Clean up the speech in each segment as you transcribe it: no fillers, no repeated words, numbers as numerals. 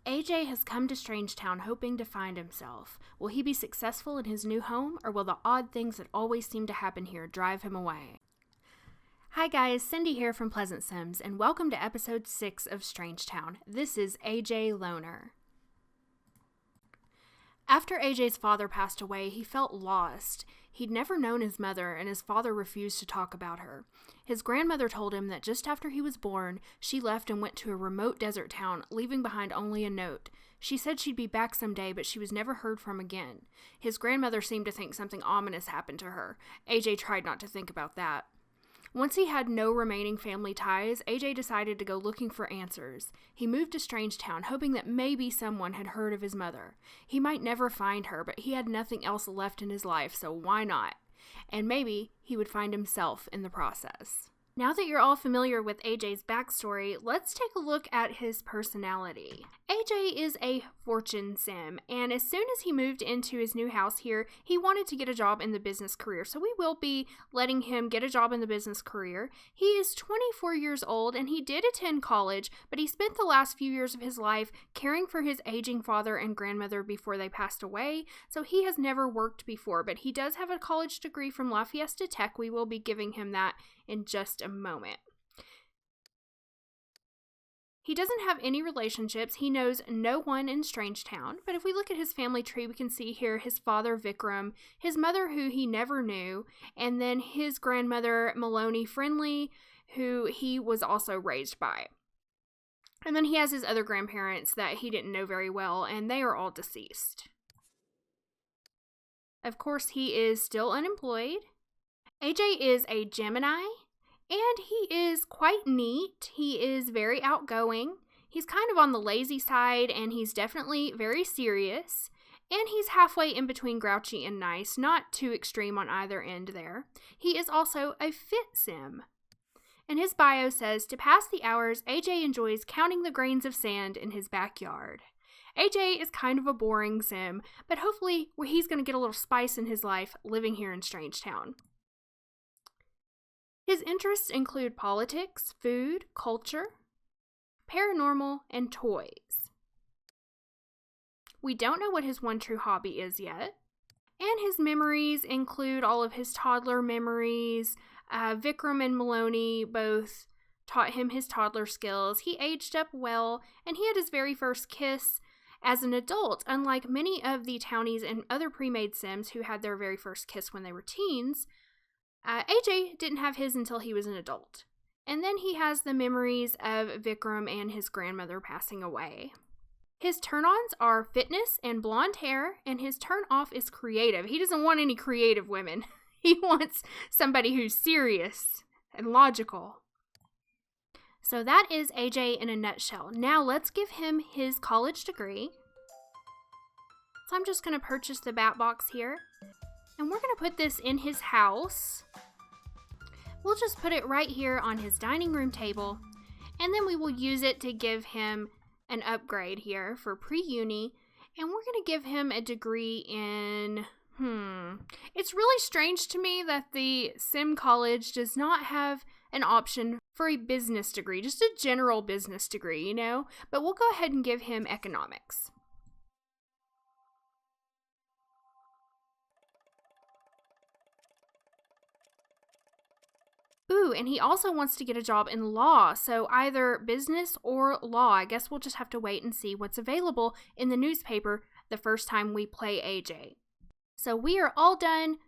AJ has come to Strangetown hoping to find himself. Will he be successful in his new home, or will the odd things that always seem to happen here drive him away? Hi guys, Cindy here from PleasantSims, and welcome to episode 6 of Strangetown. This is Ajay Loner. After AJ's father passed away, he felt lost. He'd never known his mother, and his father refused to talk about her. His grandmother told him that just after he was born, she left and went to a remote desert town, leaving behind only a note. She said she'd be back someday, but she was never heard from again. His grandmother seemed to think something ominous happened to her. AJ tried not to think about that. Once he had no remaining family ties, AJ decided to go looking for answers. He moved to Strangetown, hoping that maybe someone had heard of his mother. He might never find her, but he had nothing else left in his life, so why not? And maybe he would find himself in the process. Now that you're all familiar with AJ's backstory, let's take a look at his personality. AJ is a fortune sim, and as soon as he moved into his new house here, he wanted to get a job in the business career, so we will be letting him get a job in the business career. He is 24 years old, and he did attend college, but he spent the last few years of his life caring for his aging father and grandmother before they passed away, so he has never worked before, but he does have a college degree from La Fiesta Tech. We will be giving him that in just a moment. He doesn't have any relationships. He knows no one in Strangetown, but if we look at his family tree, we can see here his father Vikram, his mother who he never knew, and then his grandmother Maloney Friendly, who he was also raised by. And then he has his other grandparents that he didn't know very well, and they are all deceased. Of course, he is still unemployed. AJ is a Gemini, and he is quite neat. He is very outgoing. He's kind of on the lazy side, and he's definitely very serious. And he's halfway in between grouchy and nice, not too extreme on either end there. He is also a fit sim. And his bio says, to pass the hours, AJ enjoys counting the grains of sand in his backyard. AJ is kind of a boring sim, but hopefully he's going to get a little spice in his life living here in Strangetown. His interests include politics, food, culture, paranormal, and toys. We don't know what his one true hobby is yet. And his memories include all of his toddler memories. Vikram and Maloney both taught him his toddler skills. He aged up well, and he had his very first kiss as an adult, unlike many of the townies and other pre-made sims who had their very first kiss when they were teens. AJ didn't have his until he was an adult. And then he has the memories of Vikram and his grandmother passing away. His turn-ons are fitness and blonde hair, and his turn-off is creative. He doesn't want any creative women. He wants somebody who's serious and logical. So that is AJ in a nutshell. Now let's give him his college degree. So I'm just going to purchase the bat box here. And we're going to put this in his house. We'll just put it right here on his dining room table. And then we will use it to give him an upgrade here for pre-uni. And we're going to give him a degree in... It's really strange to me that the Sim College does not have an option for a business degree. Just a general business degree, you know? But we'll go ahead and give him economics. Ooh, and he also wants to get a job in law, so either business or law. I guess we'll just have to wait and see what's available in the newspaper the first time we play AJ. So we are all done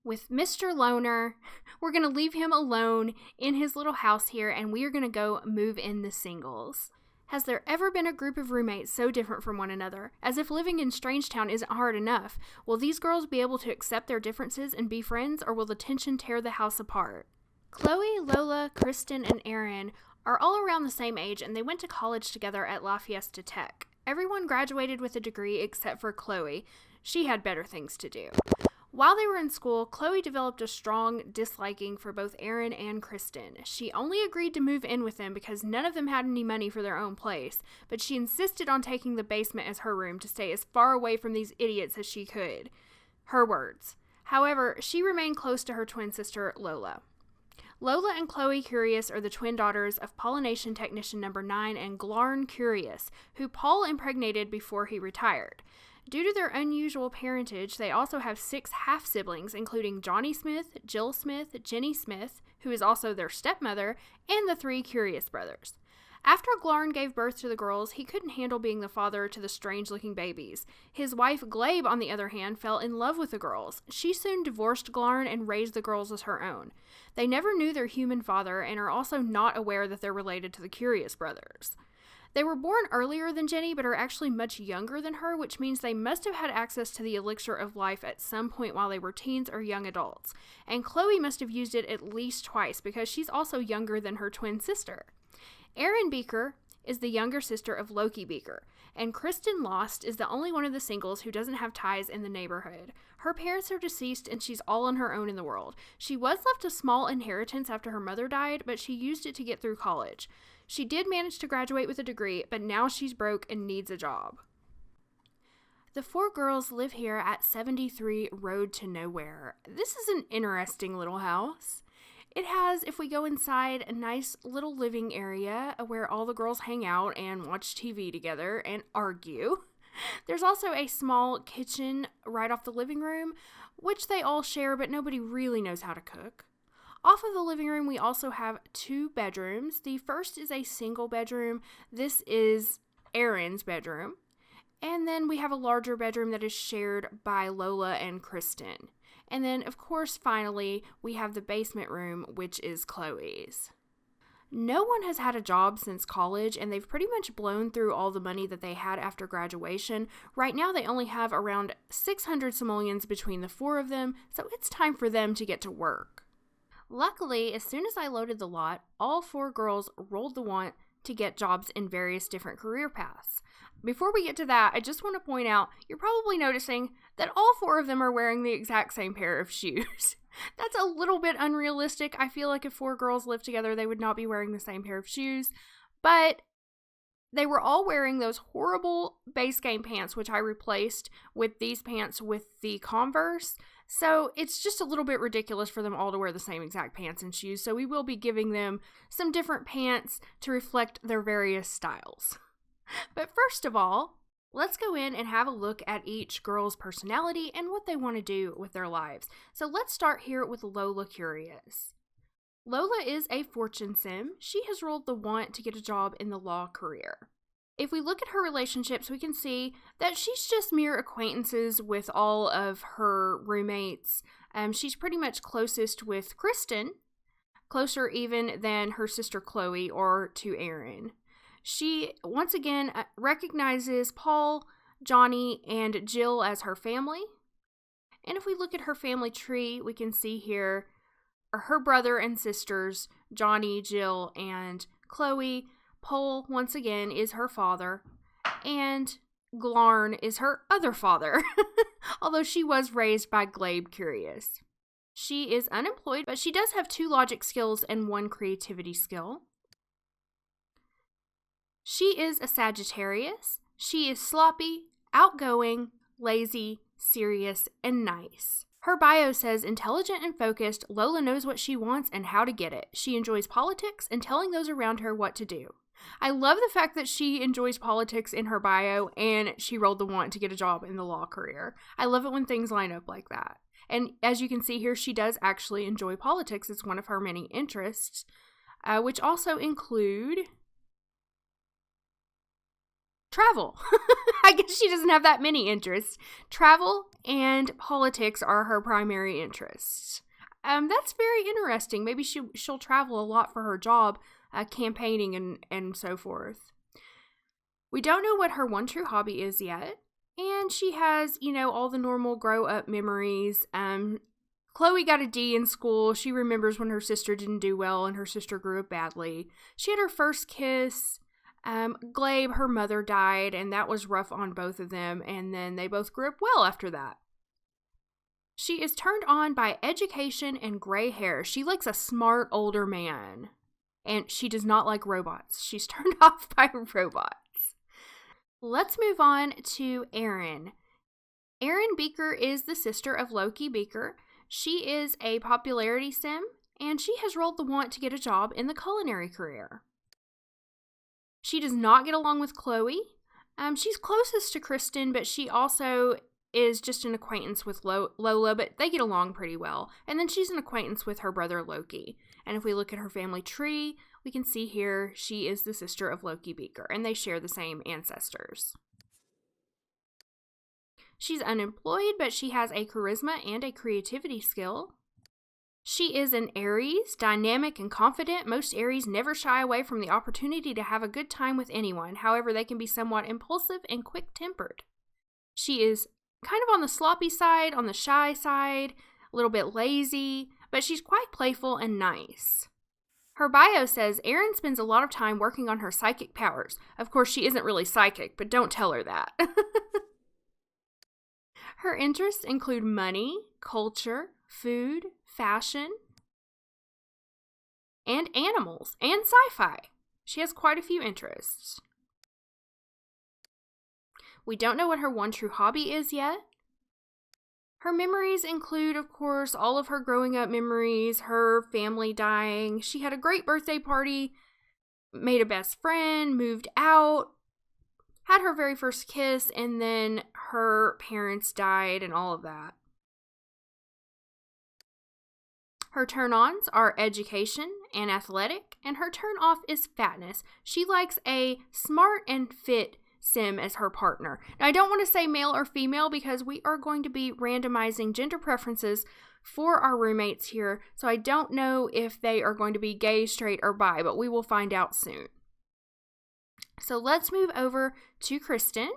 with Mr. Loner. We're going to leave him alone in his little house here, and we are going to go move in the singles. Has there ever been a group of roommates so different from one another? As if living in Strangetown isn't hard enough. Will these girls be able to accept their differences and be friends, or will the tension tear the house apart? Chloe, Lola, Kristen, and Aaron are all around the same age, and they went to college together at La Fiesta Tech. Everyone graduated with a degree except for Chloe. She had better things to do. While they were in school, Chloe developed a strong disliking for both Aaron and Kristen. She only agreed to move in with them because none of them had any money for their own place, but she insisted on taking the basement as her room to stay as far away from these idiots as she could. Her words. However, she remained close to her twin sister, Lola. Lola and Chloe Curious are the twin daughters of pollination technician number 9 and Glarn Curious, who Paul impregnated before he retired. Due to their unusual parentage, they also have 6 half-siblings, including Johnny Smith, Jill Smith, Jenny Smith, who is also their stepmother, and the 3 Curious brothers. After Glarn gave birth to the girls, he couldn't handle being the father to the strange-looking babies. His wife, Glabe, on the other hand, fell in love with the girls. She soon divorced Glarn and raised the girls as her own. They never knew their human father and are also not aware that they're related to the Curious brothers. They were born earlier than Jenny, but are actually much younger than her, which means they must have had access to the elixir of life at some point while they were teens or young adults. And Chloe must have used it at least twice, because she's also younger than her twin sister. Erin Beaker is the younger sister of Loki Beaker, and Kristen Lost is the only one of the singles who doesn't have ties in the neighborhood. Her parents are deceased and she's all on her own in the world. She was left a small inheritance after her mother died, but she used it to get through college. She did manage to graduate with a degree, but now she's broke and needs a job. The 4 girls live here at 73 Road to Nowhere. This is an interesting little house. It has, if we go inside, a nice little living area where all the girls hang out and watch TV together and argue. There's also a small kitchen right off the living room, which they all share, but nobody really knows how to cook. Off of the living room, we also have 2 bedrooms. The first is a single bedroom. This is Erin's bedroom. And then we have a larger bedroom that is shared by Lola and Kristen. And then, of course, finally, we have the basement room, which is Chloe's. No one has had a job since college, and they've pretty much blown through all the money that they had after graduation. Right now, they only have around 600 simoleons between the 4 of them, so it's time for them to get to work. Luckily, as soon as I loaded the lot, all 4 girls rolled the want to get jobs in various different career paths. Before we get to that, I just want to point out, you're probably noticing that all 4 of them are wearing the exact same pair of shoes. That's a little bit unrealistic. I feel like if 4 girls lived together, they would not be wearing the same pair of shoes. But they were all wearing those horrible base game pants, which I replaced with these pants with the Converse. So it's just a little bit ridiculous for them all to wear the same exact pants and shoes. So we will be giving them some different pants to reflect their various styles. But first of all, let's go in and have a look at each girl's personality and what they want to do with their lives. So let's start here with Lola Curious. Lola is a fortune sim. She has rolled the want to get a job in the law career. If we look at her relationships, we can see that she's just mere acquaintances with all of her roommates. She's pretty much closest with Kristen, closer even than her sister Chloe or to Aaron. She, once again, recognizes Paul, Johnny, and Jill as her family. And if we look at her family tree, we can see here her brother and sisters, Johnny, Jill, and Chloe. Paul, once again, is her father, and Glarn is her other father, although she was raised by Glabe Curious. She is unemployed, but she does have 2 logic skills and 1 creativity skill. She is a Sagittarius. She is sloppy, outgoing, lazy, serious, and nice. Her bio says, intelligent and focused, Lola knows what she wants and how to get it. She enjoys politics and telling those around her what to do. I love the fact that she enjoys politics in her bio and she rolled the want to get a job in the law career. I love it when things line up like that. And as you can see here, she does actually enjoy politics. It's one of her many interests, which also include travel. I guess she doesn't have that many interests. Travel and politics are her primary interests. That's very interesting. Maybe she'll travel a lot for her job, campaigning and so forth. We don't know what her one true hobby is yet. And she has, all the normal grow-up memories. Chloe got a D in school. She remembers when her sister didn't do well and her sister grew up badly. She had her first kiss. Glabe, her mother died, and that was rough on both of them, and then they both grew up well after that. She is turned on by education and gray hair. She likes a smart older man. And she does not like robots. She's turned off by robots. Let's move on to Erin. Erin Beaker is the sister of Loki Beaker. She is a popularity sim, and she has rolled the want to get a job in the culinary career. She does not get along with Chloe. She's closest to Kristen, but she also is just an acquaintance with Lola, but they get along pretty well. And then she's an acquaintance with her brother Loki. And if we look at her family tree, we can see here she is the sister of Loki Beaker, and they share the same ancestors. She's unemployed, but she has a charisma and a creativity skill. She is an Aries, dynamic and confident. Most Aries never shy away from the opportunity to have a good time with anyone. However, they can be somewhat impulsive and quick-tempered. She is kind of on the sloppy side, on the shy side, a little bit lazy, but she's quite playful and nice. Her bio says Erin spends a lot of time working on her psychic powers. Of course, she isn't really psychic, but don't tell her that. Her interests include money, culture, food, fashion, and animals, and sci-fi. She has quite a few interests. We don't know what her one true hobby is yet. Her memories include, of course, all of her growing up memories, her family dying. She had a great birthday party, made a best friend, moved out, had her very first kiss, and then her parents died and all of that. Her turn-ons are education and athletic, and her turn-off is fatness. She likes a smart and fit sim as her partner. Now, I don't want to say male or female because we are going to be randomizing gender preferences for our roommates here, so I don't know if they are going to be gay, straight, or bi, but we will find out soon. So let's move over to Kristen.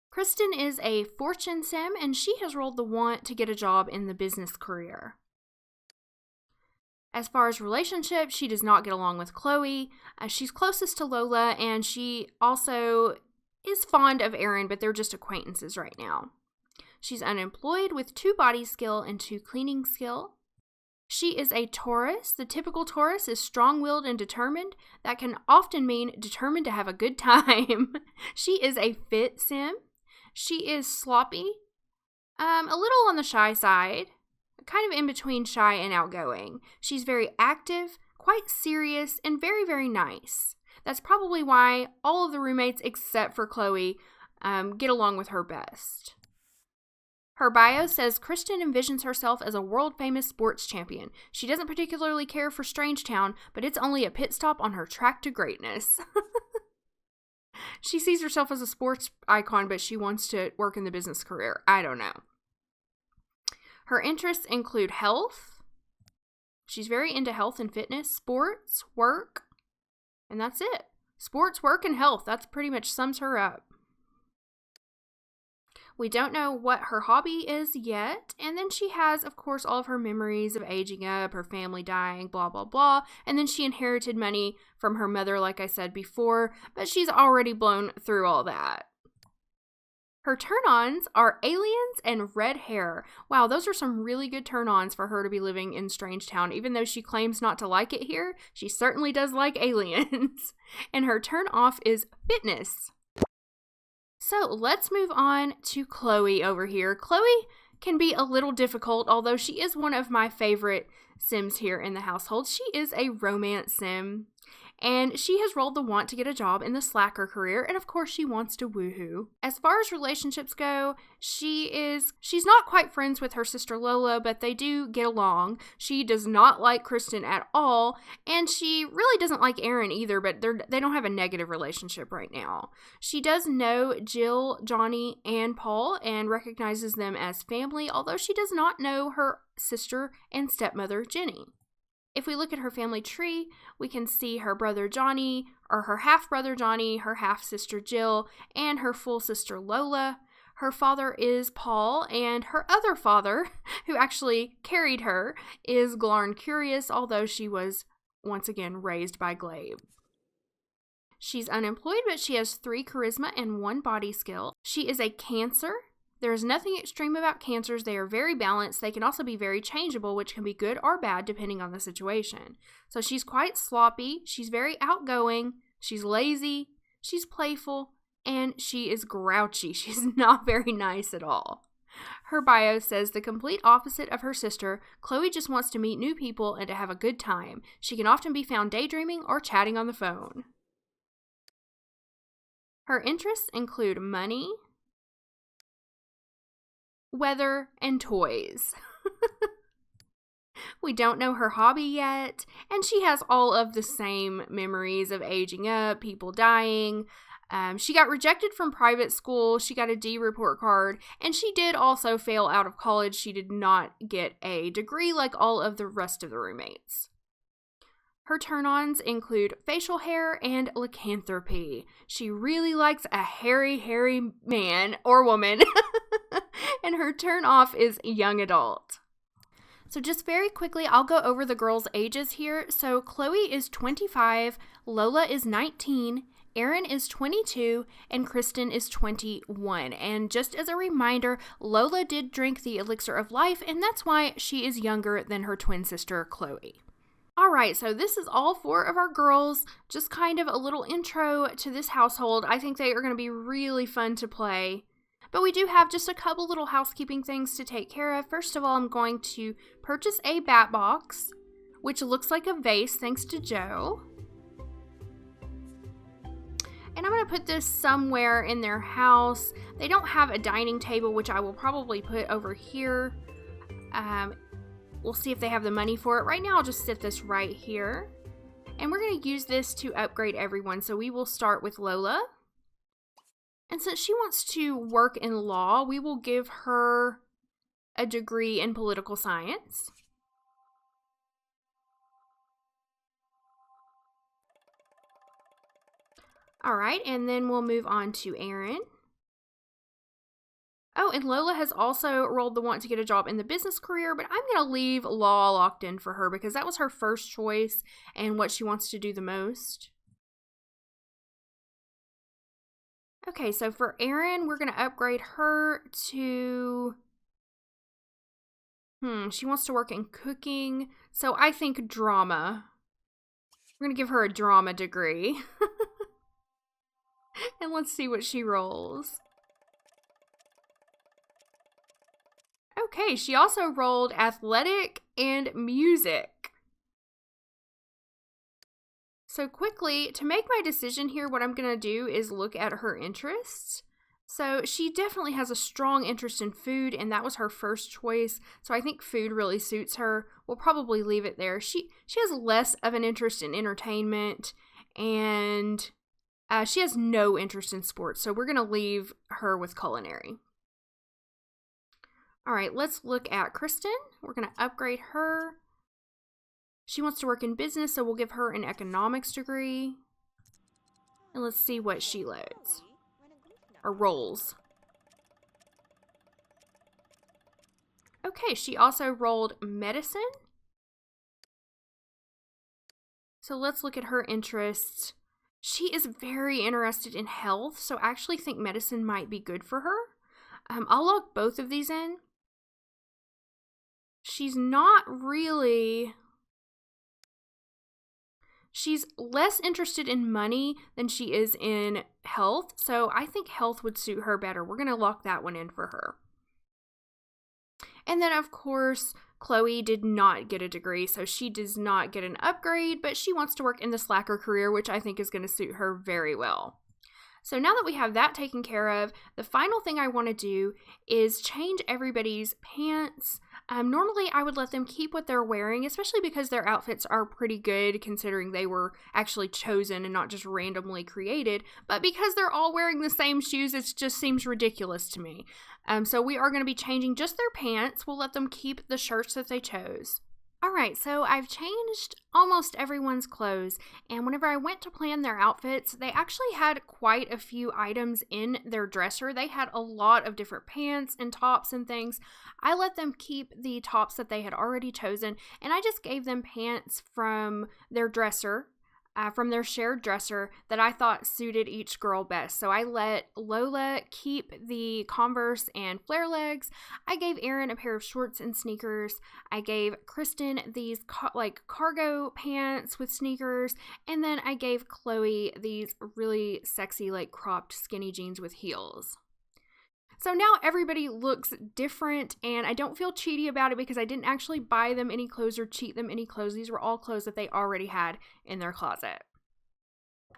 Kristen is a fortune sim, and she has rolled the want to get a job in the business career. As far as relationships, she does not get along with Chloe. She's closest to Lola, and she also is fond of Erin, but they're just acquaintances right now. She's unemployed with 2 body skill and 2 cleaning skill. She is a Taurus. The typical Taurus is strong-willed and determined. That can often mean determined to have a good time. She is a fit sim. She is sloppy, a little on the shy side, kind of in between shy and outgoing. She's very active, quite serious, and very, very nice. That's probably why all of the roommates except for Chloe get along with her best. Her bio says Kristen envisions herself as a world-famous sports champion. She doesn't particularly care for Strangetown, but it's only a pit stop on her track to greatness. She sees herself as a sports icon, but she wants to work in the business career. I don't know. Her interests include health. She's very into health and fitness, sports, work, and that's it. Sports, work, and health. That pretty much sums her up. We don't know what her hobby is yet, and then she has, of course, all of her memories of aging up, her family dying, blah, blah, blah, and then she inherited money from her mother, like I said before, but she's already blown through all that. Her turn-ons are aliens and red hair. Wow, those are some really good turn-ons for her to be living in Strangetown. Even though she claims not to like it here, she certainly does like aliens. And her turn-off is fitness. So let's move on to Chloe over here. Chloe can be a little difficult, although she is one of my favorite Sims here in the household. She is a romance Sim, and she has rolled the want to get a job in the slacker career, and of course she wants to woohoo. As far as relationships go, she's not quite friends with her sister Lola, but they do get along. She does not like Kristen at all, and she really doesn't like Erin either, but they don't have a negative relationship right now. She does know Jill, Johnny, and Paul, and recognizes them as family, although she does not know her sister and stepmother Jenny. If we look at her family tree, we can see her brother Johnny, or her half-brother Johnny, her half-sister Jill, and her full sister Lola. Her father is Paul, and her other father, who actually carried her, is Glarn Curious, although she was, once again, raised by Glabe. She's unemployed, but she has 3 charisma and 1 body skill. She is a Cancer. There is nothing extreme about cancers. They are very balanced. They can also be very changeable, which can be good or bad depending on the situation. So she's quite sloppy. She's very outgoing. She's lazy. She's playful. And she is grouchy. She's not very nice at all. Her bio says the complete opposite of her sister, Chloe just wants to meet new people and to have a good time. She can often be found daydreaming or chatting on the phone. Her interests include money, weather, and toys. We don't know her hobby yet, and she has all of the same memories of aging up, people dying. She got rejected from private school, she got a D report card, and she did also fail out of college. She did not get a degree like all of the rest of the roommates. Her turn-ons include facial hair and lycanthropy. She really likes a hairy man or woman. And her turn-off is young adult. So just very quickly, I'll go over the girls' ages here. So Chloe is 25, Lola is 19, Erin is 22, and Kristen is 21. And just as a reminder, Lola did drink the elixir of life, and that's why she is younger than her twin sister, Chloe. Alright, so this is all 4 of our girls, just kind of a little intro to this household. I think they are going to be really fun to play. But we do have just a couple little housekeeping things to take care of. First of all, I'm going to purchase a bat box, which looks like a vase thanks to Joe. And I'm going to put this somewhere in their house. They don't have a dining table, which I will probably put over here. We'll see if they have the money for it. Right now, I'll just sit this right here. And we're going to use this to upgrade everyone. So we will start with Lola. And since she wants to work in law, we will give her a degree in political science. All right, and then we'll move on to Erin. Oh, and Lola has also rolled the want to get a job in the business career, but I'm going to leave law locked in for her because that was her first choice and what she wants to do the most. Okay, so for Erin, we're going to upgrade her to... she wants to work in cooking, so I think drama. We're going to give her a drama degree. And let's see what she rolls. Okay, she also rolled athletic and music. So quickly, to make my decision here, what I'm going to do is look at her interests. So she definitely has a strong interest in food, and that was her first choice. So I think food really suits her. We'll probably leave it there. She has less of an interest in entertainment, and she has no interest in sports. So we're going to leave her with culinary. All right, let's look at Kristen. We're going to upgrade her. She wants to work in business, so we'll give her an economics degree. And let's see what she loads. Or rolls. Okay, she also rolled medicine. So let's look at her interests. She is very interested in health, so I actually think medicine might be good for her. I'll log both of these in. She's not really... She's less interested in money than she is in health, so I think health would suit her better. We're going to lock that one in for her. And then, of course, Chloe did not get a degree, so she does not get an upgrade, but she wants to work in the slacker career, which I think is going to suit her very well. So now that we have that taken care of, the final thing I want to do is change everybody's pants. Normally, I would let them keep what they're wearing, especially because their outfits are pretty good considering they were actually chosen and not just randomly created. But because they're all wearing the same shoes, it just seems ridiculous to me. So we are going to be changing just their pants. We'll let them keep the shirts that they chose. Alright, so I've changed almost everyone's clothes, and whenever I went to plan their outfits, they actually had quite a few items in their dresser. They had a lot of different pants and tops and things. I let them keep the tops that they had already chosen, and I just gave them pants from their dresser. from their shared dresser that I thought suited each girl best. So I let Lola keep the Converse and flare legs. I gave Erin a pair of shorts and sneakers. I gave Kristen these cargo pants with sneakers. And then I gave Chloe these really sexy cropped skinny jeans with heels. So now everybody looks different, and I don't feel cheaty about it because I didn't actually buy them any clothes or cheat them any clothes. These were all clothes that they already had in their closet.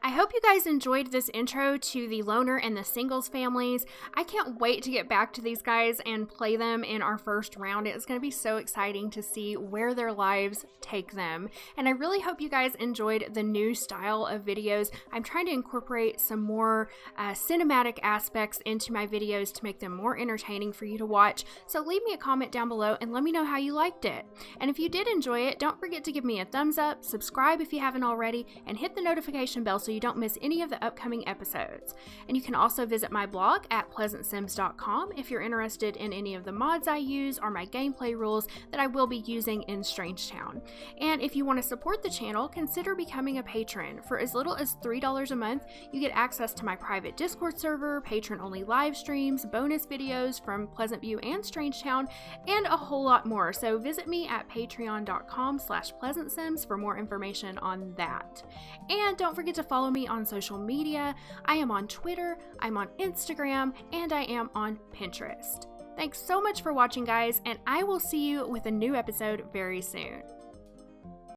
I hope you guys enjoyed this intro to the loner and the singles families. I can't wait to get back to these guys and play them in our first round. It's going to be so exciting to see where their lives take them. And I really hope you guys enjoyed the new style of videos. I'm trying to incorporate some more cinematic aspects into my videos to make them more entertaining for you to watch. So leave me a comment down below and let me know how you liked it. And if you did enjoy it, don't forget to give me a thumbs up, subscribe if you haven't already, and hit the notification bell so you don't miss any of the upcoming episodes. And you can also visit my blog at PleasantSims.com if you're interested in any of the mods I use or my gameplay rules that I will be using in Strangetown. And if you want to support the channel, consider becoming a patron. For as little as $3 a month, you get access to my private Discord server, patron-only live streams, bonus videos from Pleasant View and Strangetown, and a whole lot more. So visit me at patreon.com/PleasantSims for more information on that. And don't forget to follow me on social media. I am on Twitter, I'm on Instagram, and I am on Pinterest. Thanks so much for watching, guys, and I will see you with a new episode very soon.